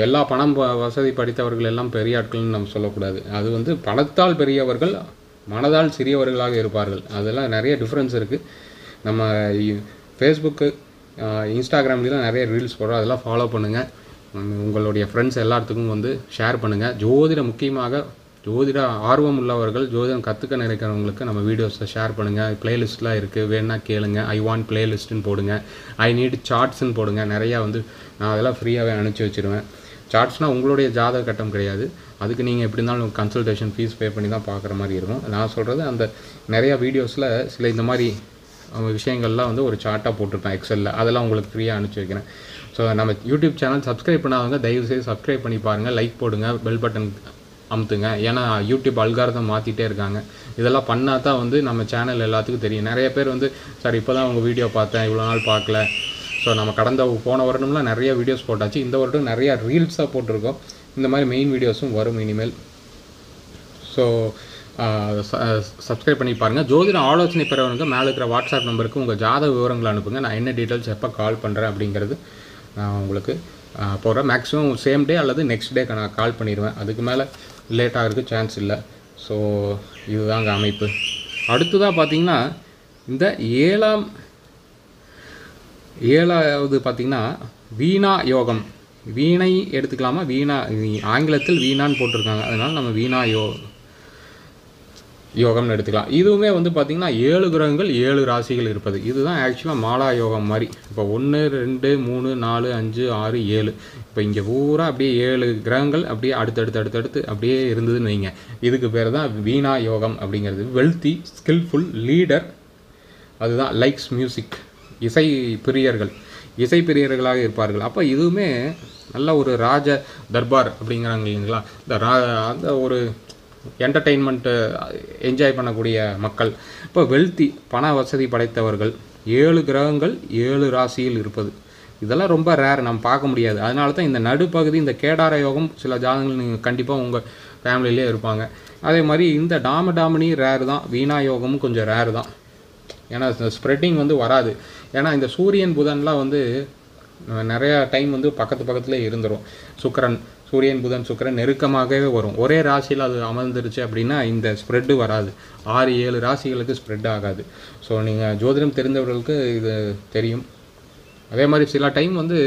எல்லா பணம் வசதி படித்தவர்கள் எல்லாம் பெரிய ஆட்கள்னு நம்ம சொல்லக்கூடாது. அது வந்து பணத்தால் பெரியவர்கள், மனதால் சிறியவர்களாக இருப்பார்கள். அதெல்லாம் நிறைய டிஃப்ரென்ஸ் இருக்குது. நம்ம ஃபேஸ்புக்கு இன்ஸ்டாகிராம்லாம் நிறைய ரீல்ஸ் போடுறோம், அதெல்லாம் ஃபாலோ பண்ணுங்கள். உங்களுடைய ஃப்ரெண்ட்ஸ் எல்லாத்துக்கும் வந்து ஷேர் பண்ணுங்கள். முக்கியமாக ஜோதிட ஆர்வம் உள்ளவர்கள், ஜோதிடம் கற்றுக்க நினைக்கிறவங்களுக்கு நம்ம வீடியோஸை ஷேர் பண்ணுங்கள். ப்ளேலிஸ்ட்லாம் இருக்குது, வேணா கேளுங்க. ஐ வாண்ட் ப்ளேலிஸ்ட்டுன்னு போடுங்க, ஐ நீட் சார்ட்ஸ்ன்னு போடுங்க. நிறையா வந்து நான் அதெல்லாம் ஃப்ரீயாகவே அனுப்பிச்சி வச்சுருவேன். சார்ட்ஸ்னால் உங்களுடைய ஜாதக கட்டம் கிடையாது, அதுக்கு நீங்கள் எப்படி இருந்தாலும் கன்சல்டேஷன் ஃபீஸ் பே பண்ணி தான் பார்க்குற மாதிரி இருக்கும். நான் சொல்கிறது அந்த நிறையா வீடியோஸில் சில இந்த மாதிரி விஷயங்கள்லாம் வந்து ஒரு சார்ட்டாக போட்டிருப்பேன் எக்ஸலில், அதெல்லாம் உங்களுக்கு ஃப்ரீயாக அனுப்பிச்சி வைக்கிறேன். ஸோ நம்ம யூடியூப் சேனல் சப்ஸ்கிரைப் பண்ணாதவங்க தயவுசெய்து சப்ஸ்கிரைப் பண்ணி பாருங்கள், லைக் போடுங்க, பெல் பட்டன் அமுத்துங்க. ஏன்னா யூடியூப் அல்காரிதம் மாற்றிட்டே இருக்காங்க. இதெல்லாம் பண்ணால் தான் வந்து நம்ம சேனல் எல்லாத்துக்கும் தெரியும். நிறைய பேர் வந்து சார் இப்போ தான் உங்கள் வீடியோ பார்த்தேன், இவ்வளோ நாள் பார்க்கல. ஸோ நம்ம போன வருடம்லாம் நிறைய வீடியோஸ் போட்டாச்சு, இந்த வருடம் நிறையா ரீல்ஸாக போட்டிருக்கோம். இந்த மாதிரி மெயின் வீடியோஸும் வரும் இனிமேல். ஸோ சப்ஸ்கிரைப் பண்ணி பாருங்கள். ஜோதிட ஆலோசனை பெறவனுக்கு மேலே இருக்கிற வாட்ஸ்அப் நம்பருக்கு உங்கள் ஜாதக விவரங்களை அனுப்புங்க. நான் என்ன டீட்டெயில்ஸ் எப்போ கால் பண்ணுறேன் அப்படிங்கிறது நான் உங்களுக்கு போகிறேன். மேக்ஸிமம் சேம் டே அல்லது நெக்ஸ்ட் டே நான் கால் பண்ணிடுவேன். அதுக்கு மேலே லேட் ஆகிறதுக்கு சான்ஸ் இல்லை. ஸோ இதுதாங்க அமைப்பு. அடுத்ததாக பார்த்திங்கன்னா இந்த ஏழாவது பார்த்திங்கன்னா வீணா யோகம். வீணை எடுத்துக்கலாமா, வீணா ஆங்கிலத்தில் வீணான்னு போட்டிருக்காங்க, அதனால் நம்ம வீணா யோகம்னு எடுத்துக்கலாம். இதுவுமே வந்து பார்த்திங்கன்னா 7 கிரகங்கள் 7 ராசிகள் இருப்பது. இதுதான் ஆக்சுவலாக மாலா யோகம் மாதிரி. இப்போ 1 2 3 4 5 6 7, இப்போ இங்கே பூரா அப்படியே 7 கிரகங்கள் அப்படியே அடுத்தடுத்து அப்படியே இருந்ததுன்னு வைங்க. இதுக்கு பேர் தான் வீணா யோகம் அப்படிங்கிறது. வெல்த்தி, ஸ்கில்ஃபுல், லீடர், அதுதான் லைக்ஸ் மியூசிக், இசை பிரியர்களாக இருப்பார்கள். அப்போ இதுவுமே நல்ல ஒரு ராஜ தர்பார் அப்படிங்கிறாங்க இல்லைங்களா, அந்த ஒரு என்டர்டெயின்மெண்ட்டு என்ஜாய் பண்ணக்கூடிய மக்கள். இப்போ வெல்த்தி, பண வசதி படைத்தவர்கள், 7 கிரகங்கள் 7 ராசியில் இருப்பது, இதெல்லாம் ரொம்ப ரேர், நம்ம பார்க்க முடியாது. அதனால தான் இந்த நடுப்பகுதி, இந்த கேடார யோகம் சில ஜாதகங்கள் நீங்கள் கண்டிப்பாக உங்கள் ஃபேமிலியிலே இருப்பாங்க. அதே மாதிரி இந்த டாமினி ரேர் தான், வீணா யோகமும் கொஞ்சம் ரேர் தான். ஏன்னா ஸ்ப்ரெட்டிங் வந்து வராது. ஏன்னா இந்த சூரியன் புதன்லாம் வந்து நிறையா டைம் வந்து பக்கத்தில் இருந்துடும். சூரியன் புதன் சுக்கிரன் நெருக்கமாகவே வரும். ஒரே ராசியில் அது அமர்ந்துருச்சு அப்படின்னா இந்த ஸ்ப்ரெட்டு வராது. 6-7 ராசிகளுக்கு ஸ்ப்ரெட் ஆகாது. ஸோ நீங்கள் ஜோதிடம் தெரிந்தவர்களுக்கு இது தெரியும். அதே மாதிரி சில டைம் வந்து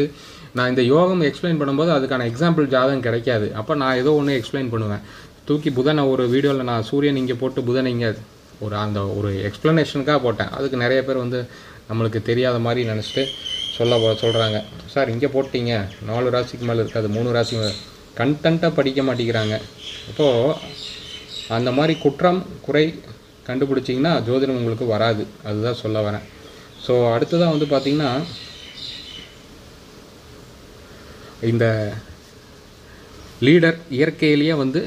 நான் இந்த யோகம் எக்ஸ்பிளைன் பண்ணும்போது அதுக்கான எக்ஸாம்பிள் ஜாதகம் கிடைக்காது. அப்போ நான் ஏதோ ஒன்று எக்ஸ்பிளைன் பண்ணுவேன். தூக்கி புதனை ஒரு வீடியோவில் நான் சூரியன் இங்கே போட்டு புதன் இங்கே ஒரு எக்ஸ்ப்ளனேஷனுக்காக போட்டேன். அதுக்கு நிறைய பேர் வந்து நம்மளுக்கு தெரியாத மாதிரி நினச்சிட்டு சொல்கிறாங்க, சார் இங்கே போட்டிங்க 4 ராசிக்கு மேலே இருக்காது, 3 ராசி கண்டென்ட்டாக படிக்க மாட்டேங்கிறாங்க. அப்போது அந்த மாதிரி குறை கண்டுபிடிச்சிங்கன்னா ஜோதிடம் உங்களுக்கு வராது, அதுதான் சொல்ல வரேன். ஸோ அடுத்ததாக வந்து பார்த்திங்கன்னா இந்த லீடர் இயற்கையிலேயே வந்து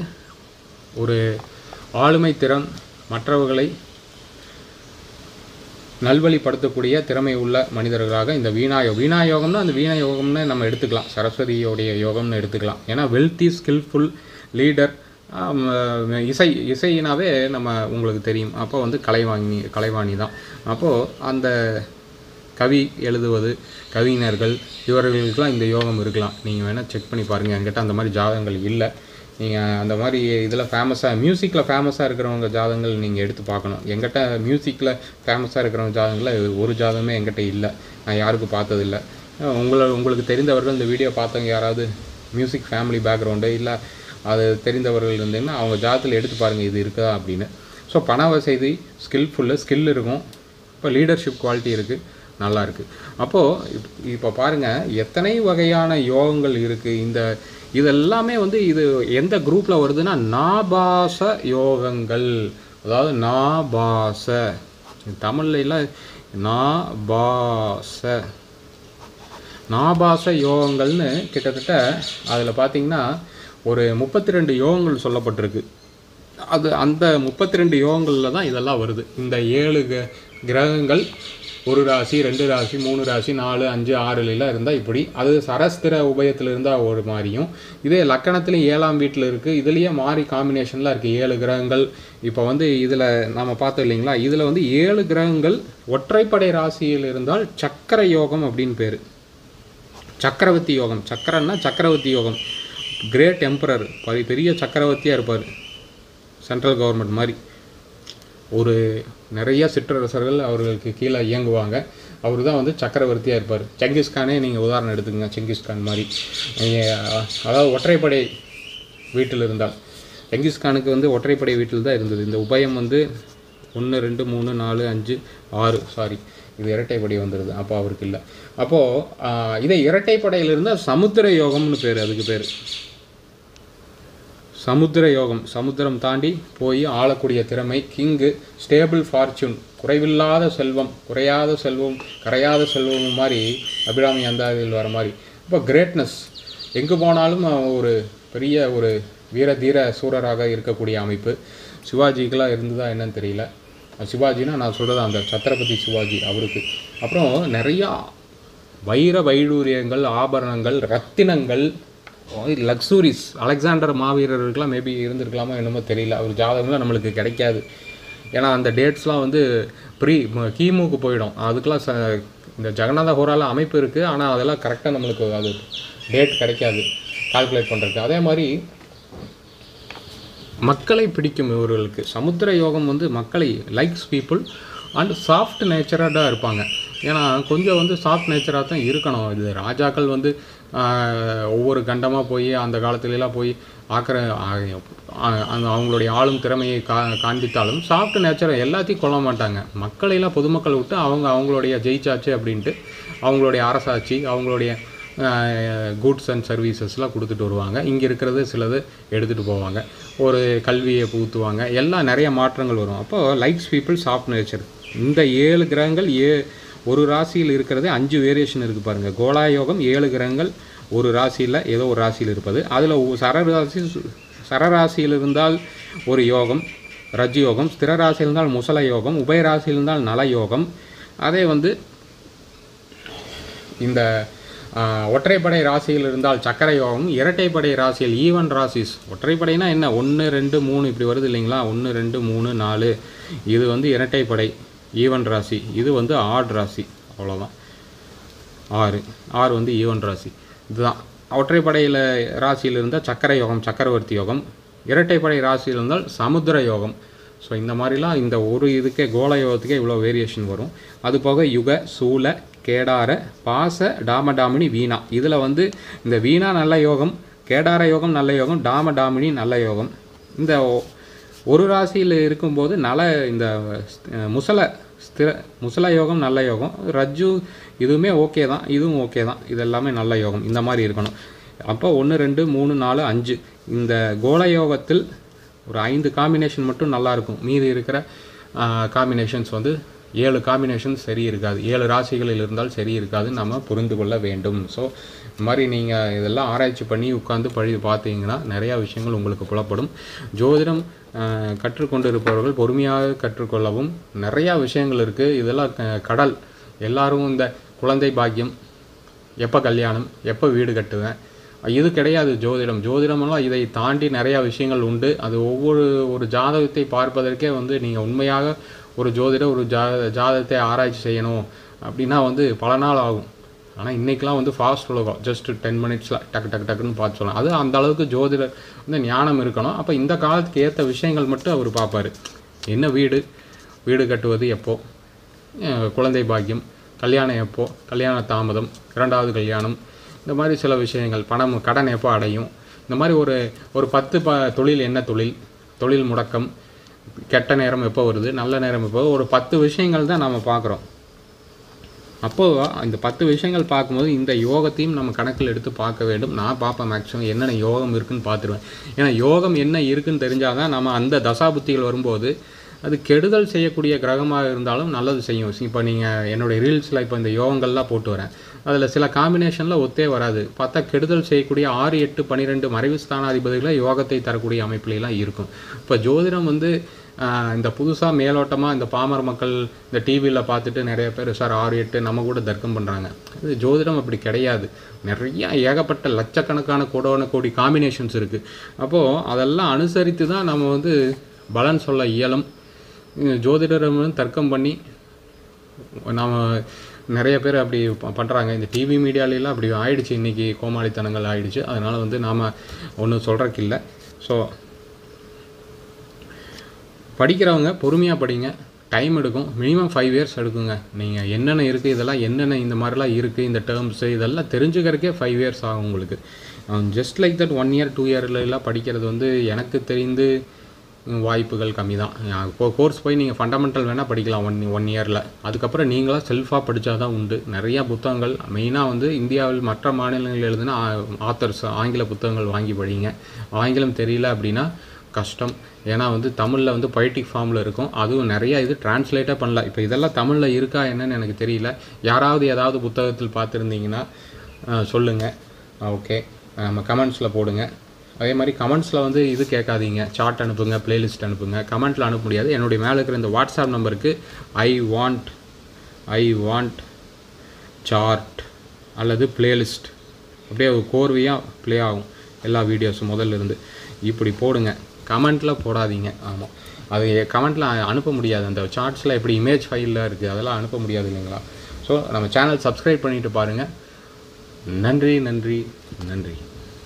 ஒரு ஆளுமை திறன், மற்றவர்களை நல்வழிப்படுத்தக்கூடிய திறமை உள்ள மனிதர்களாக இந்த வீணா யோகம்னா அந்த வீணா யோகம்னு நம்ம எடுத்துக்கலாம், சரஸ்வதியோடைய யோகம்னு எடுத்துக்கலாம். ஏன்னா வெல்த்தி, ஸ்கில்ஃபுல், லீடர், இசைனாவே நம்ம உங்களுக்கு தெரியும். அப்போ வந்து கலைவாணி தான். அப்போது அந்த கவி எழுதுவது, கவிஞர்கள், இவர்களுக்கெல்லாம் இந்த யோகம் இருக்கலாம். நீங்கள் வேணால் செக் பண்ணி பாருங்கள். என்கிட்ட அந்த மாதிரி ஜாதகங்கள் இல்லை. நீங்கள் அந்த மாதிரி இதில் மியூசிக்கில் ஃபேமஸாக இருக்கிறவங்க ஜாதகங்கள் நீங்கள் எடுத்து பார்க்கணும். எங்கிட்ட மியூசிக்கில் ஃபேமஸாக இருக்கிறவங்க ஜாதகங்களில் ஒரு ஜாதகமே எங்கிட்ட இல்லை, நான் யாருக்கும் பார்த்ததில்லை. உங்களுக்கு தெரிந்தவர்கள் இந்த வீடியோ பார்த்தவங்க யாராவது மியூசிக் ஃபேமிலி பேக்ரவுண்டு இல்லை அது தெரிந்தவர்கள் இருந்தீங்கன்னா அவங்க ஜாதகத்தில் எடுத்து பாருங்கள் இது இருக்குதா அப்படின்னு. ஸோ பண வசதி, ஸ்கில் இருக்கும், இப்போ லீடர்ஷிப் குவாலிட்டி இருக்குது, நல்லா இருக்குது. அப்போது இப்போ பாருங்கள் எத்தனை வகையான யோகங்கள் இருக்குது. இதெல்லாமே வந்து இது எந்த குரூப்பில் வருதுன்னா நாபாச யோகங்கள். அதாவது தமிழ்ல இல்லை, நாபாச யோகங்கள்னு கிட்டத்தட்ட அதில் பார்த்திங்கன்னா ஒரு 32 யோகங்கள் சொல்லப்பட்டிருக்கு. அந்த 32 யோகங்களில் தான் இதெல்லாம் வருது. இந்த 7 கிரகங்கள் ஒரு ராசி 2 ராசி 3 ராசி 4 5 6 இருந்தால் இப்படி. அது சரஸ்திர உபயத்தில் இருந்தால் ஒரு மாதிரியும், இதே லக்கணத்துலேயும் 7ஆம் வீட்டில் இருக்குது. இதுலேயே மாறி காம்பினேஷன்லாம் இருக்குது. 7 கிரகங்கள் இப்போ வந்து இதில் நாம் பார்த்தோம் இல்லைங்களா, இதில் வந்து 7 கிரகங்கள் ஒற்றைப்படை ராசியில் இருந்தால் சக்கர யோகம் அப்படின்னு பேர். சக்கரவர்த்தி யோகம், சக்கரன்னா சக்கரவர்த்தி யோகம். கிரேட் எம்பரர், பெரிய சக்கரவர்த்தியாக இருப்பார், சென்ட்ரல் கவர்மெண்ட் மாதிரி. ஒரு நிறைய சிற்றரசர்கள் அவர்களுக்கு கீழே இயங்குவாங்க. அவர் தான் வந்து சக்கரவர்த்தியாக இருப்பார். செங்கிஸ்கானே நீங்கள் உதாரணம் எடுத்துக்கங்க, செங்கிஸ்கான் மாதிரி. அதாவது ஒற்றைப்படை வீட்டில் இருந்தால், செங்கிஸ்கானுக்கு வந்து ஒற்றைப்படை வீட்டில் தான் இருந்தது. இந்த உபயம் வந்து 1 2 3 4 5 6 சாரி, இது இரட்டைப்படை வந்துடுது. அப்போ அவருக்கு இல்லை. அப்போது இதை இரட்டைப்படையில் இருந்தால் சமுத்திர யோகம்னு பேர். அதுக்கு பேர் சமுத்திர யோகம். சமுத்திரம் தாண்டி போய் ஆளக்கூடிய திறமை, கிங்கு, ஸ்டேபிள் ஃபார்ச்சூன், குறைவில்லாத செல்வம், குறையாத செல்வம், கரையாத செல்வம் மாதிரி அபிராமி அந்தாதியில் வர மாதிரி. இப்போ கிரேட்னஸ், எங்கே போனாலும் ஒரு பெரிய ஒரு வீர தீர சூரராக இருக்கக்கூடிய அமைப்பு. சிவாஜிக்கெலாம் இருந்ததா என்னன்னு தெரியல. சிவாஜினா நான் சொல்கிறது அந்த சத்ரபதி சிவாஜி அவருக்கு. அப்புறம் நிறையா வைர வைடூரியங்கள், ஆபரணங்கள், ரத்தினங்கள், லக்ஸூரிஸ். அலெக்சாண்டர் மாவீரர்களுக்கெல்லாம் மேபி இருந்திருக்கலாமா என்னமோ தெரியல. அவர் ஜாதகம்லாம் நம்மளுக்கு கிடைக்காது. ஏன்னா அந்த டேட்ஸ்லாம் வந்து கிமுக்கு போயிடும். அதுக்கெலாம் இந்த ஜெகநாத ஹோரால அமைப்பு இருக்குது, ஆனால் அதெல்லாம் கரெக்டாக நம்மளுக்கு அது டேட் கிடைக்காது கால்குலேட் பண்ணுறதுக்கு. அதே மாதிரி மக்களை பிடிக்கும் இவர்களுக்கு. சமுத்திர யோகம் வந்து மக்களை லைக்ஸ் பீப்புள் அண்ட் சாஃப்ட் நேச்சராக இருப்பாங்க. ஏன்னா கொஞ்சம் வந்து சாஃப்ட் நேச்சராக தான் இருக்கணும். இது ராஜாக்கள் வந்து ஒவ்வொரு கண்டமாக போய் அந்த காலத்துலலாம் போய் அவங்களுடைய ஆளும் திறமையை காண்பித்தாலும் சாஃப்ட் நேச்சரை எல்லாத்தையும் கொள்ள மாட்டாங்க. மக்களையெல்லாம் பொதுமக்கள் விட்டு அவங்களுடைய ஜெயிச்சாச்சு அப்படின்ட்டு அவங்களுடைய அரசாட்சி, அவங்களுடைய கூட்ஸ் அண்ட் சர்வீசஸ்லாம் கொடுத்துட்டு வருவாங்க. இங்கே இருக்கிறது சிலது எடுத்துகிட்டு போவாங்க, ஒரு கல்வியை புகுத்துவாங்க, எல்லாம் நிறைய மாற்றங்கள் வரும். அப்போது லைக்ஸ் பீப்புள் சாஃப்ட் நேச்சர். இந்த 7 கிரகங்கள் ஒரு ராசியில் இருக்கிறதே 5 வேரியேஷன் இருக்குது பாருங்கள். கோலா யோகம் 7 கிரகங்கள் ஒரு ராசியில் ஏதோ ஒரு ராசியில் இருப்பது. அதில் சரராசியில் இருந்தால் ஒரு யோகம் ரஜ் யோகம், ஸ்திர ராசியில் இருந்தால் முசல யோகம், உபய ராசியில் இருந்தால் நல யோகம். அதே வந்து இந்த ஒற்றைப்படை ராசியில் இருந்தால் சக்கர யோகம், இரட்டைப்படை ராசியில் ஈவன் ராசிஸ். ஒற்றைப்படைனா என்ன, 1 2 3 இப்படி வருது இல்லைங்களா, 1 2 3 4, இது வந்து இரட்டைப்படை ஈவன் ராசி. இது வந்து ஆட் ராசி, அவ்வளோதான். 6 வந்து ஈவன் ராசி. இதுதான் ஒற்றைப்படையில் ராசியில் இருந்தால் சக்கர யோகம், சக்கரவர்த்தி யோகம். இரட்டைப்படை ராசியில் இருந்தால் சமுத்திர யோகம். ஸோ இந்த மாதிரிலாம் இந்த ஒரு இதுக்கே கோல யோகத்துக்கே இவ்வளோ வேரியேஷன் வரும். அது போக யுக, சூல, கேடார, பாச, டாமடாமினி, வீணா. இதில் வந்து இந்த வீணா நல்ல யோகம், கேடார யோகம் நல்ல யோகம், டாமடாமினி நல்ல யோகம். இந்த ஒரு ராசியில் இருக்கும்போது இந்த முசல யோகம் நல்ல யோகம், ரஜ்ஜு இதுவுமே ஓகே தான், இதுவும் ஓகே தான், இதெல்லாமே நல்ல யோகம். இந்த மாதிரி இருக்கணும். அப்போ 1 2 3 4 5 இந்த கோல யோகத்தில் ஒரு 5 காம்பினேஷன் மட்டும் நல்லாயிருக்கும். மீதி இருக்கிற காம்பினேஷன்ஸ் வந்து 7 காம்பினேஷன்ஸ் சரி இருக்காது. 7 ராசிகளில் இருந்தால் சரி இருக்காது, நம்ம புரிந்து கொள்ள வேண்டும். ஸோ இந்த மாதிரி நீங்கள் இதெல்லாம் ஆராய்ச்சி பண்ணி உட்காந்து பார்த்தீங்கன்னா நிறையா விஷயங்கள் உங்களுக்கு புலப்படும். ஜோதிடம் கற்றுக்கொண்டு இருப்பவர்கள் பொறுமையாக கற்றுக்கொள்ளவும் நிறையா விஷயங்கள் இருக்குது. இதெல்லாம் கடல். எல்லாரும் இந்த குழந்தை பாக்கியம், எப்போ கல்யாணம், எப்போ வீடு கட்டுவேன், இது கிடையாது ஜோதிடம். ஜோதிடமெல்லாம் இதை தாண்டி நிறையா விஷயங்கள் உண்டு. அது ஒரு ஜாதகத்தை பார்ப்பதற்கே வந்து நீங்கள் உண்மையாக ஒரு ஜோதிடம் ஒரு ஜாதகத்தை ஆராய்ச்சி செய்யணும் அப்படின்னா வந்து பல நாள் ஆகும். ஆனால் இன்றைக்கெலாம் வந்து ஃபாஸ்ட் உலகம், ஜஸ்ட் 10 மினிட்ஸில் டக்குன்னு பார்த்து சொல்லலாம். அது அந்த அளவுக்கு ஜோதிடர் வந்து ஞானம் இருக்கணும். அப்போ இந்த காலத்துக்கு ஏற்ற விஷயங்கள் மட்டும் அவர் பார்ப்பார். என்ன வீடு கட்டுவது எப்போ, குழந்தை பாக்கியம், கல்யாணம் எப்போ, கல்யாண தாமதம், 2வது கல்யாணம், இந்த மாதிரி சில விஷயங்கள், கடன் எப்போ அடையும், இந்த மாதிரி ஒரு 10 தொழில், என்ன தொழில் முடக்கம், கெட்ட நேரம் எப்போ வருது, நல்ல நேரம் எப்போ, ஒரு 10 விஷயங்கள் தான் நம்ம பார்க்குறோம். அப்போது இந்த 10 விஷயங்கள் பார்க்கும்போது இந்த யோகத்தையும் நம்ம கணக்கில் எடுத்து பார்க்க வேண்டும். நான் பார்ப்பேன் மேக்ஸிமம் என்னென்ன யோகம் இருக்குதுன்னு பார்த்துருவேன். ஏன்னா யோகம் என்ன இருக்குதுன்னு தெரிஞ்சால் தான் நம்ம அந்த தசாபுத்திகள் வரும்போது அது கெடுதல் செய்யக்கூடிய கிரகமாக இருந்தாலும் நல்லது செய்யும். இப்போ நீங்கள் என்னுடைய ரீல்ஸில் இப்போ இந்த யோகங்கள்லாம் போட்டு வரேன், அதில் சில காம்பினேஷனில் ஒத்தே வராது. பார்த்தா கெடுதல் செய்யக்கூடிய 6 8 12 மறைவு ஸ்தானாதிபதிகளை யோகத்தை தரக்கூடிய அமைப்புலாம் இருக்கும். இப்போ ஜோதிடம் வந்து இந்த புதுசாக மேலோட்டமாக இந்த பாமர மக்கள் இந்த டிவியில் பார்த்துட்டு நிறைய பேர் சார் 6-8 நம்ம கூட தர்க்கம் பண்ணுறாங்க. இது ஜோதிடம் அப்படி கிடையாது. நிறையா ஏகப்பட்ட லட்சக்கணக்கான கோடி காம்பினேஷன்ஸ் இருக்குது. அப்போது அதெல்லாம் அனுசரித்து தான் நம்ம வந்து பலன் சொல்ல இயலும். ஜோதிடரும் தர்க்கம் பண்ணி நாம் நிறைய பேர் அப்படி பண்ணுறாங்க. இந்த டிவி மீடியாலெலாம் அப்படி ஆயிடுச்சு, இன்றைக்கி கோமாளித்தனங்கள் ஆயிடுச்சு. அதனால் வந்து நாம் ஒன்றும் சொல்கிறக்கு இல்லை. ஸோ படிக்கிறவங்க பொறுமையாக படிங்க, டைம் எடுக்கும், மினிமம் 5 இயர்ஸ் எடுக்குங்க. நீங்கள் என்னென்ன இருக்குது, இதெல்லாம் என்னென்ன இந்த மாதிரிலாம் இருக்குது, இந்த டேர்ம்ஸு இதெல்லாம் தெரிஞ்சுக்கிறதுக்கே 5 இயர்ஸ் ஆகும் உங்களுக்கு. ஜஸ்ட் லைக் தட் 1 இயர் 2 இயர்லாம் படிக்கிறது வந்து எனக்கு தெரிந்து வாய்ப்புகள் கம்மி தான். கோர்ஸ் போய் நீங்கள் ஃபண்டமெண்டல் வேணால் படிக்கலாம் 1 இயரில். அதுக்கப்புறம் நீங்களாக செல்ஃபாக படித்தா தான் உண்டு. நிறையா புத்தகங்கள் மெயினாக வந்து இந்தியாவில் மற்ற மாநிலங்களில் எழுதுனா ஆத்தர்ஸ் ஆங்கில புத்தகங்கள் வாங்கி படிங்க. ஆங்கிலம் தெரியல அப்படின்னா கஷ்டம். ஏன்னா வந்து தமிழில் வந்து பொய்டிக் ஃபார்மில் இருக்கும். அதுவும் நிறையா இது டிரான்ஸ்லேட்டாக பண்ணல. இப்போ இதெல்லாம் தமிழில் இருக்கா என்னன்னு எனக்கு தெரியல. யாராவது ஏதாவது புத்தகத்தில் பார்த்துருந்தீங்கன்னா சொல்லுங்கள். ஓகே, நம்ம கமெண்ட்ஸில் போடுங்க. அதே மாதிரி கமெண்ட்ஸில் வந்து இது கேட்காதீங்க, சார்ட் அனுப்புங்க, பிளேலிஸ்ட் அனுப்புங்க. கமெண்ட்டில் அனுப்ப முடியாது. என்னுடைய மேலே இருக்கிற இந்த வாட்ஸ்அப் நம்பருக்கு ஐ வாண்ட் சார்ட் அல்லது பிளேலிஸ்ட் அப்படியே கோர்வையாக ப்ளே ஆகும் எல்லா வீடியோஸும் முதல்ல இருந்து. இப்படி போடுங்க, கமெண்ட்டில் போடாதீங்க. ஆமாம், அது கமெண்ட்டில் அனுப்ப முடியாது. அந்த சார்ட்ஸில் எப்படி இமேஜ் ஃபைலில் இருக்குது அதெல்லாம் அனுப்ப முடியாது இல்லைங்களா. ஸோ நம்ம சேனல் சப்ஸ்கிரைப் பண்ணிவிட்டு பாருங்கள். நன்றி.